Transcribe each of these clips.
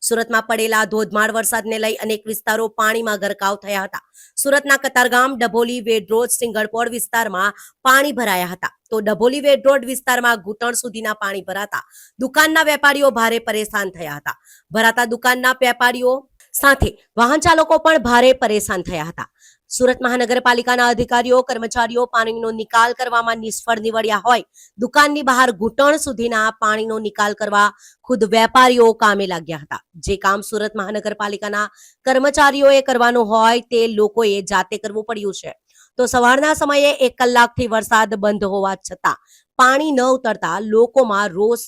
સુરતમાં પડેલા ધોધમાર વરસાદને લઈ અનેક વિસ્તારો પાણીમાં ગરકાવ થયા હતા। સુરતના કતારગામ, ડભોલી, વેડરોડ, સિંગણપોળ વિસ્તારમાં પાણી ભરાયા હતા। તો ડભોલી વેડરોડ વિસ્તારમાં ઘૂંટણ સુધીના પાણી ભરાતા દુકાનના વેપારીઓ ભારે પરેશાન થયા હતા। ભરાતા દુકાનના વેપારીઓ સાથે વાહન ચાલકો પણ ભારે પરેશાન થયા હતા। સુરત મહાનગરપાલિકાના અધિકારીઓ કર્મચારીઓ પાણીનો નિકાલ કરવામાં નિષ્ફળ નીવડ્યા હોય દુકાનની બહાર ઘૂંટણ સુધીના પાણીનો નિકાલ કરવા ખુદ વેપારીઓ કામે લાગ્યા હતા। જે કામ સુરત મહાનગરપાલિકાના કર્મચારીઓએ કરવાનું હોય તે લોકોએ જાતે કરવું પડ્યું છે। તો સવારના સમયે 1 કલાકથી વરસાદ બંધ હોવા છતાં પાણી ન ઉતરતા લોકોમાં રોષ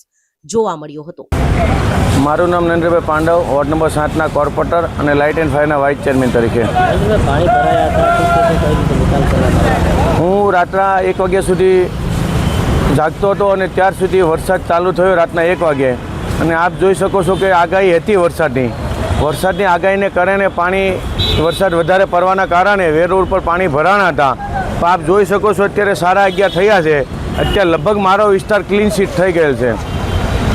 જોવા મળ્યો હતો। મારું નામ નરેન્દ્રભાઈ પાંડવ, વોર્ડ નંબર 7ના કોર્પોરેટર અને લાઇટ એન્ડ ફાયરના વાઇસ ચેરમેન તરીકે। હું રાતના 1 વાગ્યા સુધી જાગતો હતો અને ત્યાર સુધી વરસાદ ચાલુ થયો રાતના 1 વાગે। અને આપ જોઈ શકો છો કે આગાહી હતી વરસાદની આગાહીને કારણે વરસાદ વધારે પડવાના કારણે વેર રોડ પર પાણી ભરાણા હતા। તો આપ જોઈ શકો છો અત્યારે 11:30 થયા છે। અત્યારે લગભગ મારો વિસ્તાર ક્લીન શીટ થઈ ગયેલ છે।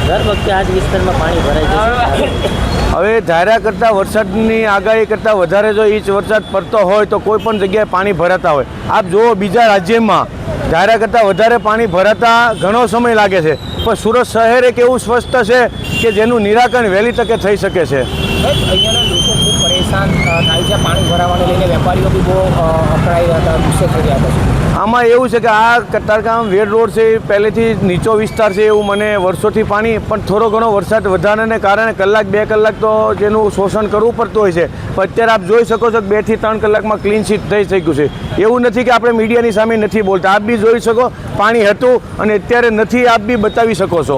દર વખતે આ જ વિસ્તારમાં પાણી ભરાય છે। હવે ધાર્યા કરતાં વરસાદની આગાહી કરતાં વધારે જો ઇંચ વરસાદ પડતો હોય તો કોઈ પણ જગ્યાએ પાણી ભરાતા હોય। આપ જુઓ બીજા રાજ્યમાં ધાર્યા કરતાં વધારે પાણી ભરાતા ઘણો સમય લાગે છે, પણ સુરત શહેર એક એવું સ્વસ્થ છે કે જેનું નિરાકરણ વહેલી તકે થઈ શકે છે। અહીંયાના લોકો ખૂબ પરેશાન થાય છે, પાણી ભરાવાને લઈને વેપારીઓ બી બહુ અકળાઈ રહ્યા હતા, ગુસ્સે થઈ રહ્યા હતા। આમાં એવું છે કે આ કતારગામ વેડ રોડ છે એ પહેલેથી નીચો વિસ્તાર છે એવું મને વર્ષોથી પાણી, પણ થોડો ઘણો વરસાદ વધારાને કારણે 1-2 કલાક તો જેનું શોષણ કરવું પડતું હોય છે। પણ અત્યારે આપ જોઈ શકો છો કે 2 થી 3 કલાકમાં ક્લીન શીટ થઈ શક્યું છે। એવું નથી કે આપણે મીડિયાની સામે નથી બોલતા, આપ બી જોઈ શકો પાણી હતું અને અત્યારે નથી, આપ બી બતાવી શકો છો।